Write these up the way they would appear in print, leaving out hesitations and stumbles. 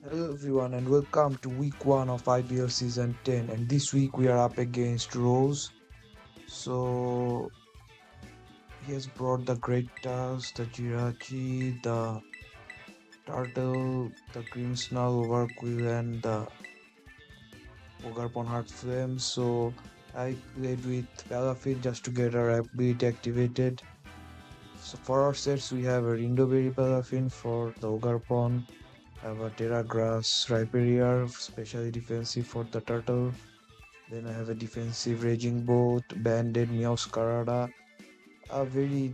Hello everyone and welcome to week 1 of IBL season 10, and this week we are up against Rose. So he has brought the Great Tusk, the Jirachi, the Turtle, the Grimmsnarl, Overquill and the Ogarpon Heart Flame. So I played with Palafin just to get our ability activated. So for our sets we have a Rindoberry Palafin for the Ogarpon, have a Terra Grass Rhyperior, specially defensive for the Turtle. Then I have a defensive Raging Boat, Banded Meowscarada, a very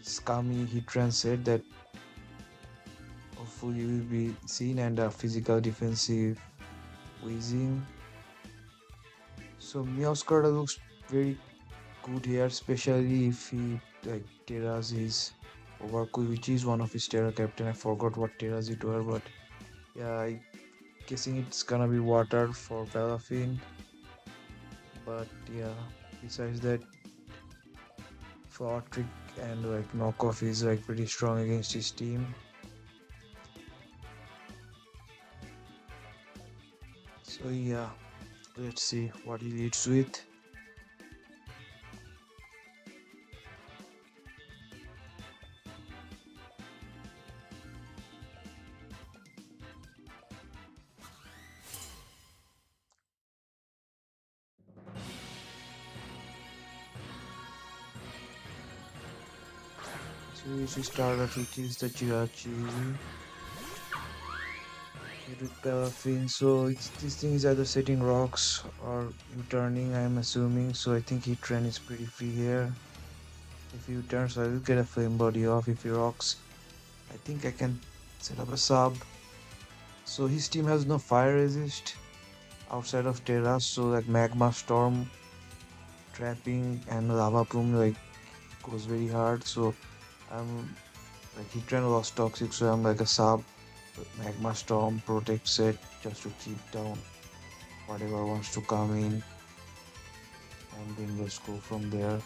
scummy Hitran set that hopefully will be seen, and a physical defensive Wheezing. So Meowscarada looks very good here, especially if he like Terras his Overcool, which is one of his Terra captain. I forgot what Terras it were, but yeah, I guessing it's gonna be water for Palafin. But yeah, besides that, Fraud Trick and like Knockoff is like pretty strong against his team. So yeah, let's see what he leads with. So he started which is the Jirachi hit with Paraffin. So this thing is either setting rocks or U-turning, I'm assuming. So I think hit trend is pretty free here. If he turns, I will get a flame body off. If he rocks, I think I can set up a sub. So his team has no fire resist outside of Terra, so like Magma Storm trapping and Lava Plume like goes very hard. So I'm like Hitran was toxic, so I'm like a sub Magma Storm protect set just to keep down whatever wants to come in, and then just go from there.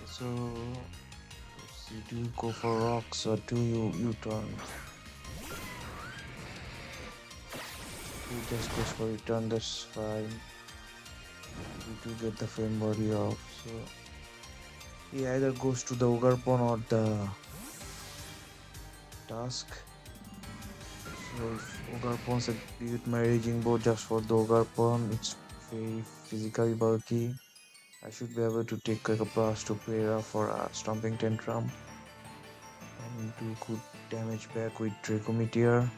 So let's see, do you go for rocks or do you turn? You just goes for return, that's fine. You do get the flame body off. So he either goes to the Ogarpon or the Tusk. So if Ogarpon's with my Raging Bow just for the Ogarpon, it's very physically bulky. I should be able to take like a blast to Clara for a Stomping Tantrum and do good damage back with Draco Meteor.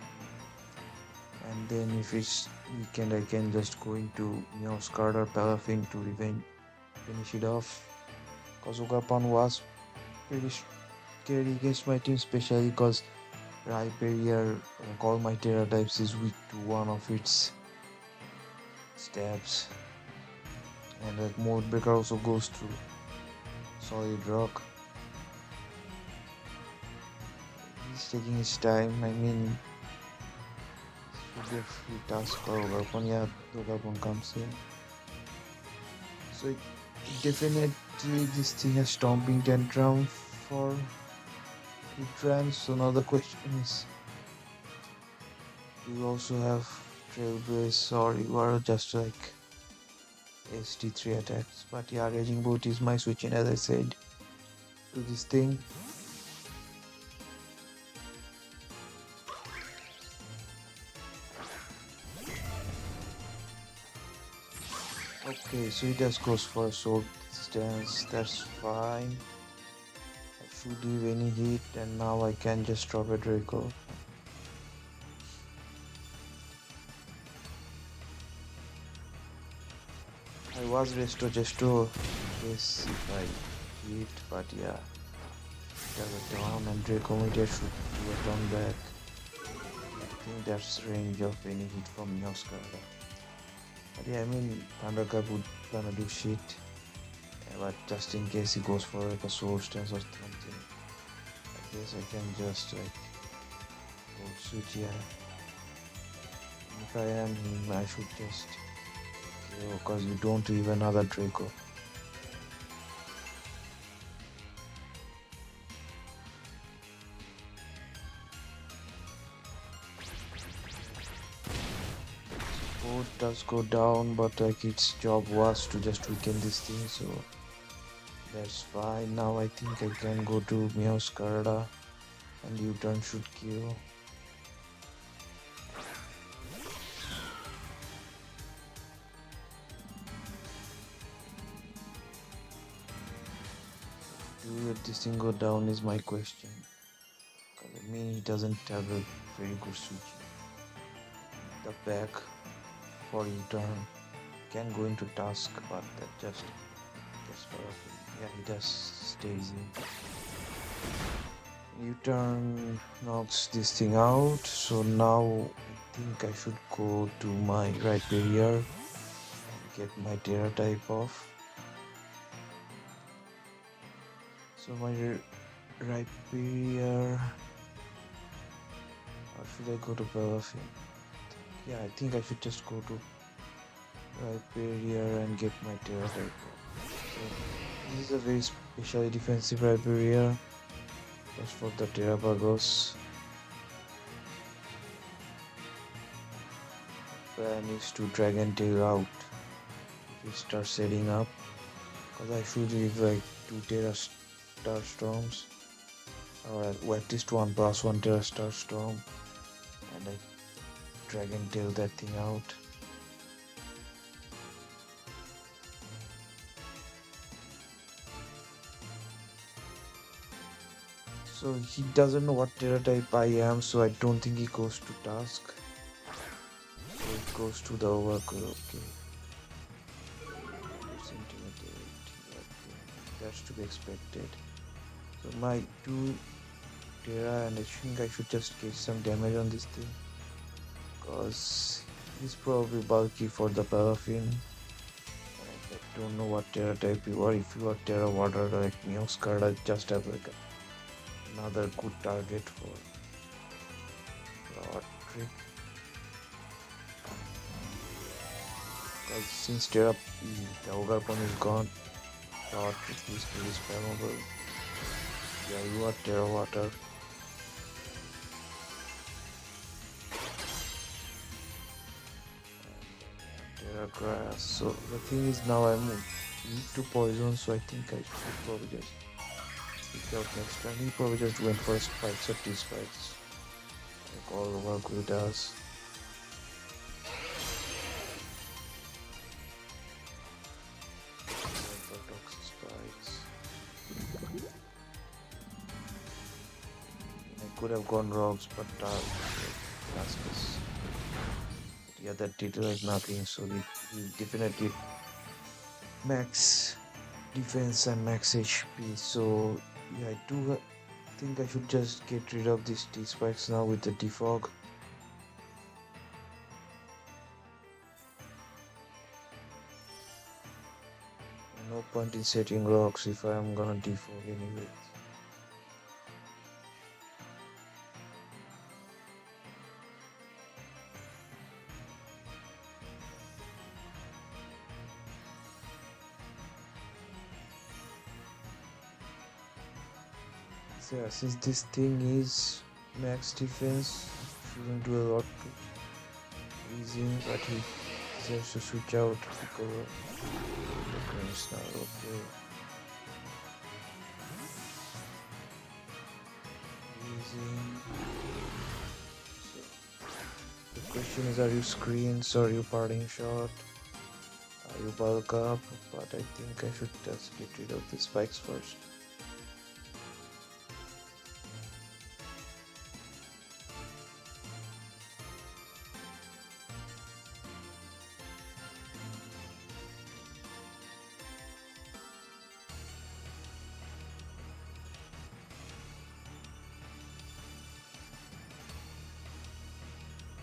And then if it's weekend, I can just go into Meowscard or Palafin to finish it off. Because Ogarpon was pretty scary against my team, especially because Rhyperior, like all my Terra types, is weak to one of its stabs. And like Mold Breaker also goes to Solid Rock. He's taking his time. I mean, should be a free task for Ogarpon. Yeah, the Ogarpon comes in. So definitely this thing has Stomping Tantrum for Hitran. So now the question is, do you also have Trailblaze, or you are just like ST3 attacks? But yeah, Raging Boot is my switch in, as I said, to this thing. Okay, so it just goes for a sword stance, that's fine. I should leave any hit, and now I can just drop a Draco. I was resto just to guess if I hit, but yeah, does a down and Draco Meteor should do a turn back. I think that's range of any hit from Yoskara. But yeah, I mean, Thunderclap would gonna do shit. Yeah, but just in case he goes for like a sword stance or something, I guess I can just like go switch here. If I am him, I should just KO because you don't leave another Draco. board does go down, but like its job was to just weaken this thing, so that's fine. Now I think I can go to Meowscarada and U-turn should kill. Do let this thing go down is my question. I mean, he doesn't have a very good switch. The back for U-turn can go into task, but that just gets far off. Yeah, he does stays in. U-turn knocks this thing out, so now I think I should go to my right barrier and get my Terra type off. So my right barrier, or should I go to Belafin? Yeah, I think I should just go to right barrier and get my Terra type off. So this is a very specially defensive right barrier, just for the Terrapagos. Plan is to Dragon Tail out if it starts setting up, because I should leave like 2 Terra Star Storms, or at least 1+1 Terra Star Storm, and I Dragon Tail that thing out. So he doesn't know what Terra type I am, so I don't think he goes to task. So it goes to the Overcoil, okay. It's intimidate, okay. That's to be expected. So my 2 Terra, and I think I should just get some damage on this thing, because he's probably bulky for the Paraffin. I don't know what Terra type you are. If you are Terra Water like Meowscarada, I just have like another good target for Rod Trick. Because since Terra the Ogre Pond is gone, Rod Trick is pretty spammable. Yeah, you are Terra Water. Terra Grass. So the thing is, now I'm weak to poison, so I think I should probably just pick out next turn. He probably just went for spikes or T-spikes, like all Overcoil does. I could have gone rocks, but Rasmus. Yeah, that did like nothing, so he definitely max defense and max HP. So yeah, I do think I should just get rid of these T-spikes now with the defog. No point in setting rocks if I am gonna defog anyway. So yeah, since this thing is max defense, shouldn't do a lot to easy, but he deserves to switch out because of the green star. Okay. Easy. So the question is, are you screens or are you parting shot? Are you bulk up? But I think I should just get rid of the spikes first.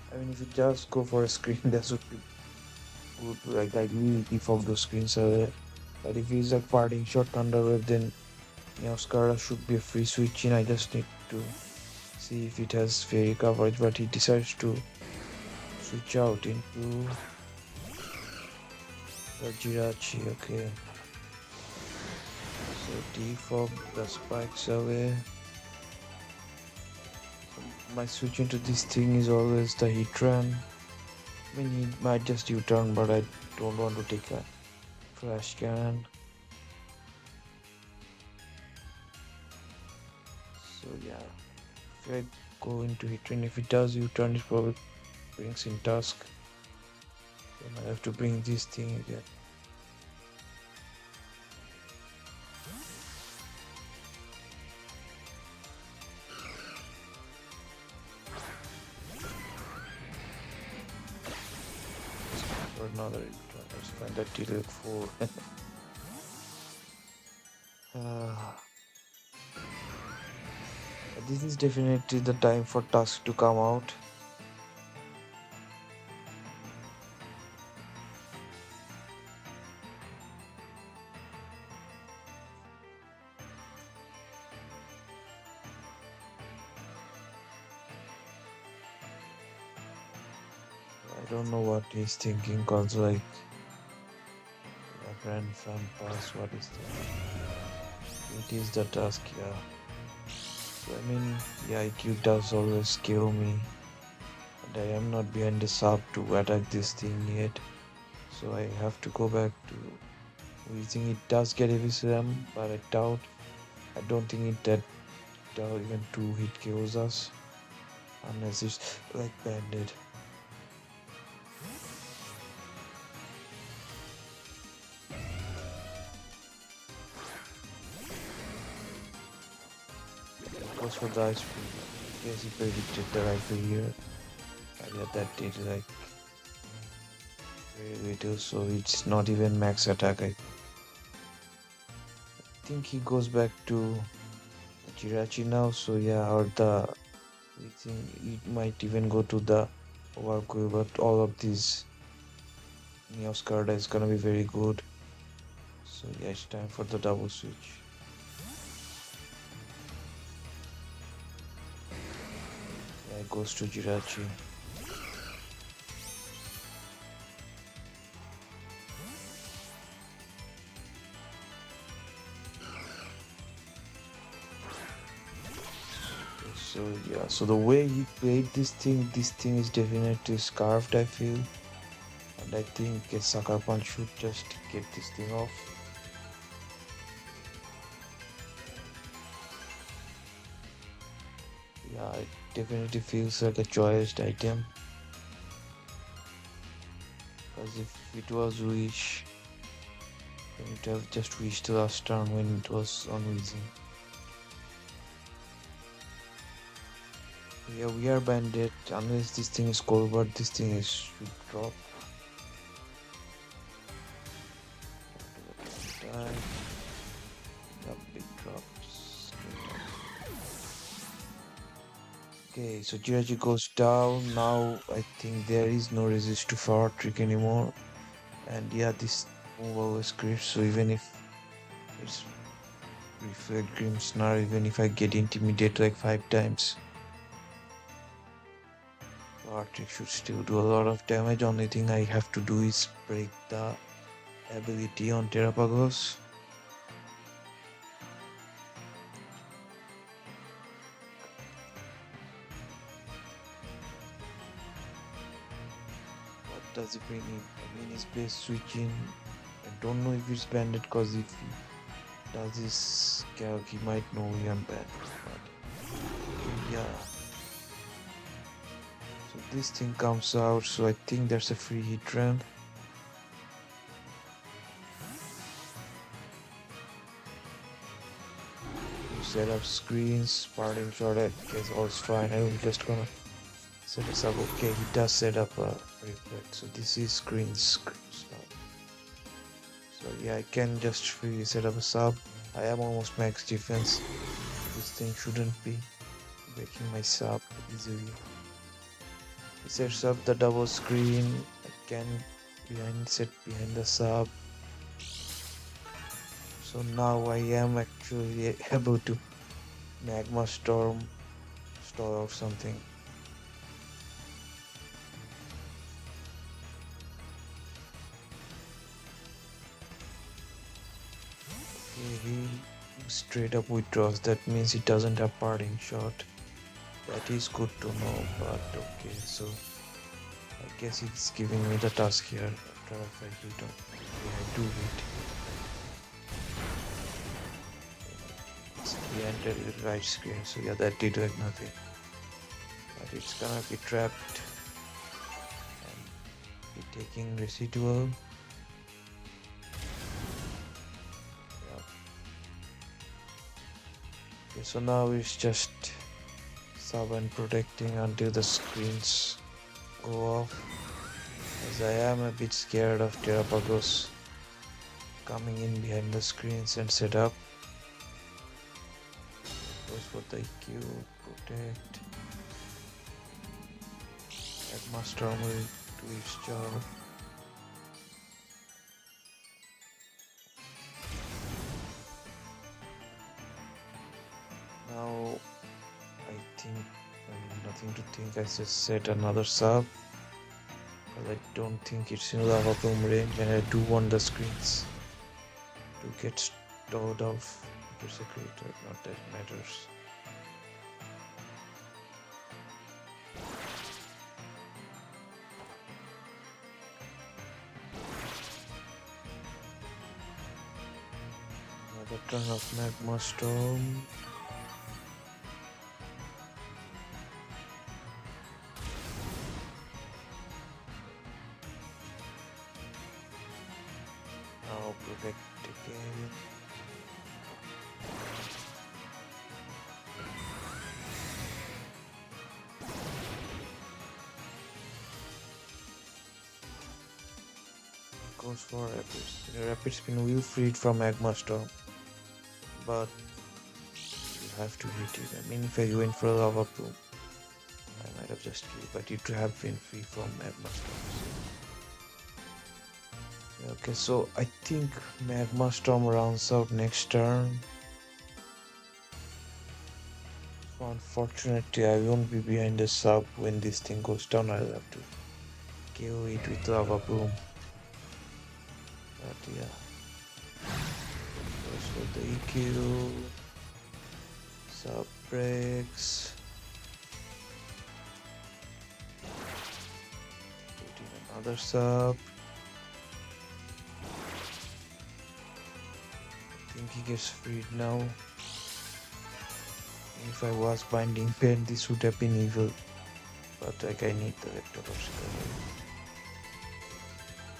I mean, if you just go for a screen, that would be good. Like we defog those screens away. But if he's like parting shot Thunderwave, then Scarra should be a free switch in. I just need to see if it has fairy coverage, but he decides to switch out into the Jirachi. Okay. So defog the spikes away. My switch into this thing is always the Heatran. I mean, he might just U-turn, but I don't want to take a trash can. So yeah, if I go into hit turn, if it does U-turn, it probably brings in Tusk. Then I have to bring this thing again. For another U-turn, let's find that T-Leg 4. uh, this is definitely the time for Tusk to come out. I don't know what he's thinking, cause like grand fan pass, what is that? It is the Tusk, yeah. So I mean, yeah, IQ does always kill me, and I am not behind the sub to attack this thing yet. So I have to go back to using it does get Evisceram, but I doubt. I don't think it that even 2 hit kills us unless it's like banded. Goes for the ice cream. I guess he predicted the rifle here. And yeah, that did like very little, so it's not even max attack. I think he goes back to Jirachi now, so yeah, or the we think it might even go to the Overkill, but all of these Neos card is gonna be very good. So yeah, it's time for the double switch. Yeah, it goes to Jirachi. So yeah, so the way he played this thing is definitely scarfed, I feel. And I think a sucker punch should just get this thing off. Yeah, it definitely feels like a choiced item. Because if it was Wish, then it would have just wished the last turn when it was on Weezing. Yeah, we are bandit. Unless this thing is cold, but this thing is should drop. Die. Yeah, big drops. Okay, so Jirachi goes down. Now I think there is no resist to Power Trick anymore. And yeah, this move always creeps. So even if it's Reflect Grim Snarl, even if I get intimidated like 5 times, Power Trick should still do a lot of damage. Only thing I have to do is break the ability on Terrapagos. What does he bring in? I mean, his base switch in. I don't know if it's banded because if he does this calc, he might know we are banned. But yeah, so this thing comes out. So I think that's a free hit run. Set up screens, parting shot, I guess all's fine. I'm just gonna set us up. Okay, he does set up a reflect. So this is screens now. So yeah, I can just freely set up a sub. I am almost max defense. This thing shouldn't be breaking my sub easily. He sets up the double screen. I can set behind the sub. So now I am actually able to magma storm stall out something. Okay, he straight up withdraws. That means he doesn't have parting shot. That is good to know, but okay, so I guess it's giving me the task here after if I hit on. Yeah, I do hit. It's the entered the right screen, so yeah, that did like nothing. But it's gonna be trapped and be taking residual. Yeah. Okay, so now it's just sub and protecting until the screens go off. As I am a bit scared of Terrapagos coming in behind the screens and set up. Goes for the EQ, protect. Master will do his job. Now I think nothing to think. I just set another sub. But I don't think it's in lava plume range, and I do want the screens to get stored off. It's a creator, not that matters. Another turn of magma storm. Now protect again. Goes for rapids. The rapid spin will free it from magma storm, but you have to hit it. I mean, if I went for a lava plume, I might have just killed, but it would have been free from magma storms. Okay, so I think magma storm rounds out next turn. So unfortunately, I won't be behind the sub when this thing goes down. I'll have to KO it with lava boom. But yeah, goes for the EQ, sub breaks. Put in another sub. I think he gets freed now. If I was binding pen, this would have been evil. But like I need the vector of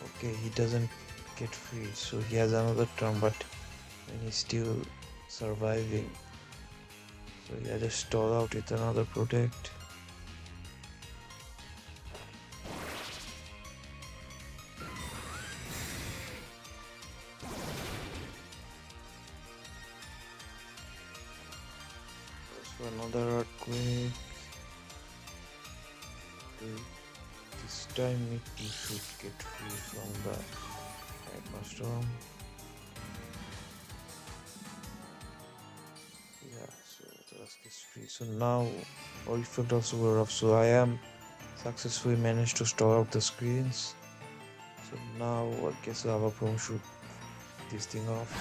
okay, he doesn't get free, so he has another turn, but when he's still surviving. So yeah, just stall out with another protect. Goes for another earthquake. Okay. This time it should get free from the magma storm. Yeah, so the Rusk is free. So now all effect also were off. So I am successfully managed to store out the screens. So now I guess Lava Pro should this thing off.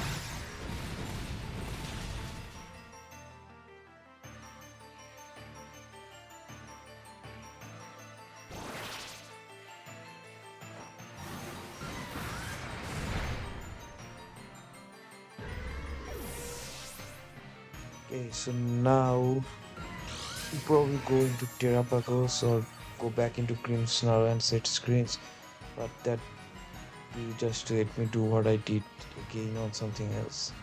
Okay, so now we probably go into Terrapagos or go back into Crimson and set screens, but that will just let me do what I did again on something else.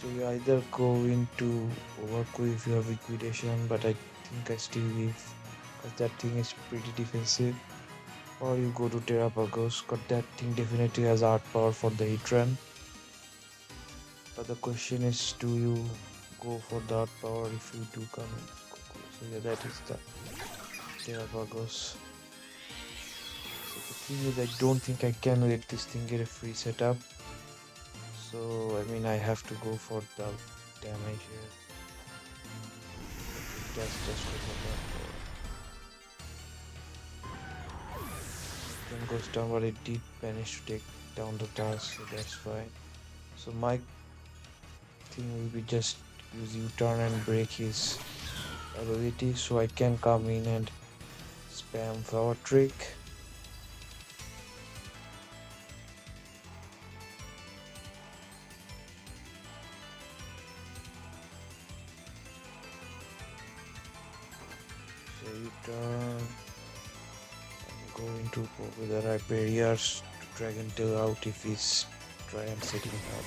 So you either go into Overco if you have liquidation, but I think I still leave because that thing is pretty defensive. Or you go to Terrapagos, because that thing definitely has art power for the hit run. But the question is, do you go for the art power if you do come in? So yeah, that is the Terrapagos. So the thing is, I don't think I can let this thing get a free setup. So I mean, I have to go for the damage here. That's just go for that. Then goes down, but it did manage to take down the task, so that's fine. So my thing will be just use U-turn and break his ability, so I can come in and Spam forward trick. So you turn and go into with the right barriers to Dragon Tail out if he's try and setting up.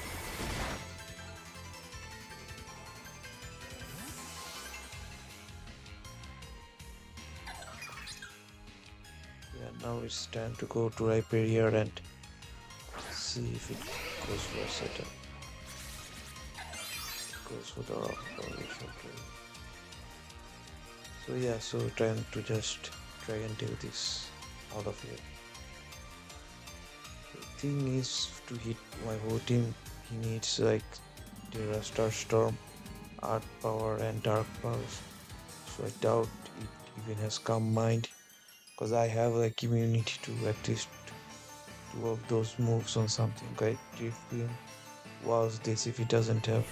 Yeah, now it's time to go to Hyperior and see if it goes for a setup. It goes for the rock polish, okay. So yeah, so time to just try and take this out of here. The thing is to hit my whole team, he needs like the Star Storm, Art Power and Dark Powers. So I doubt it even has Calm Mind, because I have like immunity to at least two of those moves on something. Okay, Drift Beam was this if he doesn't have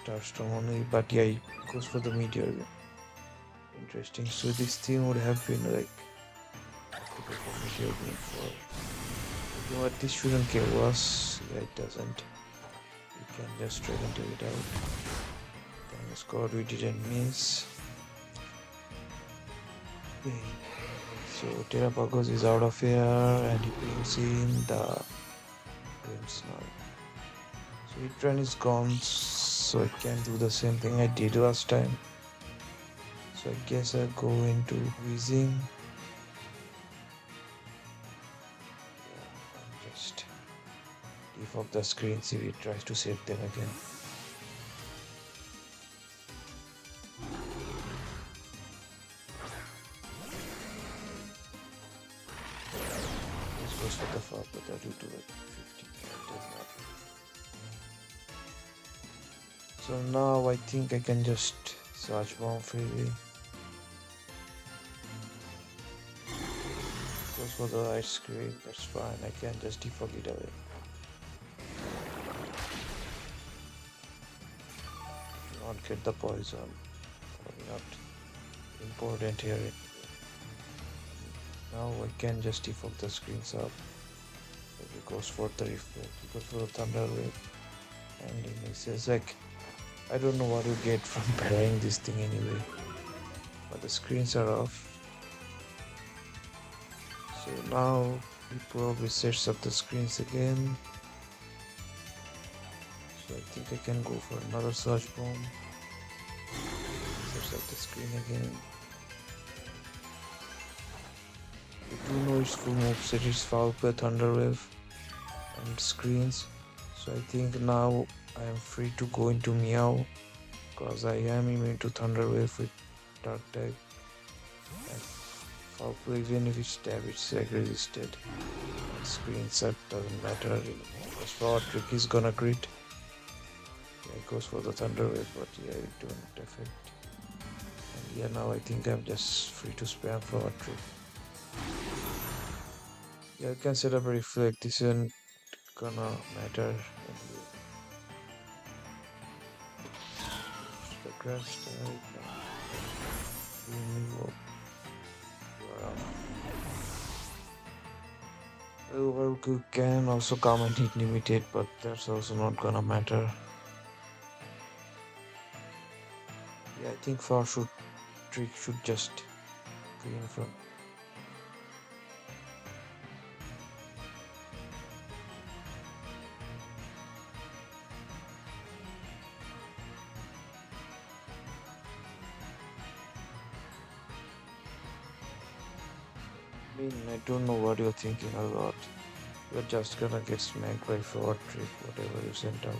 Star Storm only, but yeah, he goes for the Meteor Beam. Interesting. So this thing would have been like to go for Meteor Beam for. You know what? This shouldn't kill us. Yeah, it doesn't. We can just try and do it out. Thanks God we didn't miss. Okay. So Terrapagos is out of here and he brings in the Grims now. So Hitran is gone, so I can do the same thing I did last time. So I guess I'll go into Wheezing. Yeah, and just leave off the screen, see if he tries to save them again. This goes for the fall, but that will do like 50. It does not. So now I think I can just Surge Bomb freely. Goes for the right screen, that's fine, I can just defog it away. Not get the poison, probably not important here. Now I can just defog the screens up. He goes for the reflect, he goes for the Thunder Wave, and he says like, I don't know what you get from parrying this thing anyway, but the screens are off. So now he probably sets up the screens again. So I think I can go for another Surge Bomb. Sets up the screen again. We do know its full moveset is Foul Play, Thunder Wave and screens. So I think now I am free to go into Meow, because I am immune to Thunder Wave with Dark type. And Foul Play, even if it's stab, it's like resisted. And screens, that doesn't matter anymore. Because Forward Trick is gonna crit. Yeah, it goes for the Thunder Wave, but yeah, it don't affect. And yeah, now I think I'm just free to spam Forward Trick. Yeah, I can set up a reflect, this isn't gonna matter anyway. The crash type. Overcook can also come and hit limited, but that's also not gonna matter. Yeah, I think Trick should just clean from. I mean, I don't know what you're thinking about. You're just gonna get smacked by Forward Trick, whatever you sent out.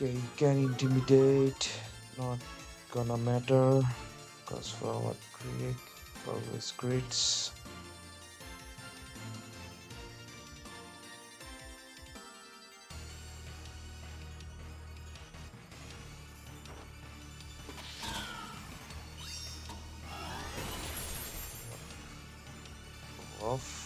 Okay, you can intimidate, not gonna matter, because Forward Trick always crits. off.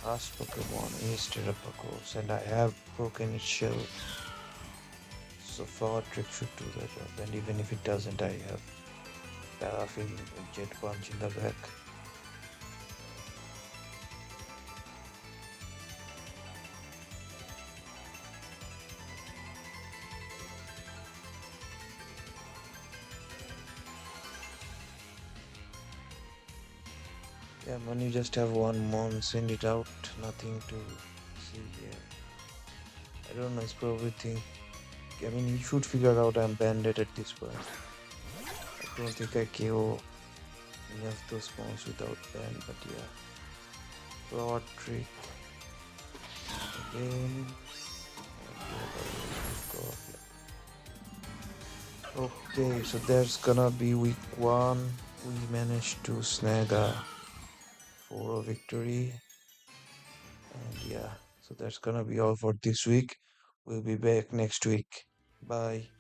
Last Pokemon is Terrapagos, and I have broken its shell. So far, Trick should do the job, and even if it doesn't, I have Paraffin with Jet Punch in the back. Yeah, man, you just have one mon, send it out, nothing to see here. I don't know, it's probably think. I mean, he should figure out I'm banded at this point. I don't think I KO any of those mons without ban, but yeah. Broad trick again. Okay, so there's gonna be week one. We managed to snag a 4 victory. And yeah, so that's gonna be all for this week. We'll be back next week. Bye.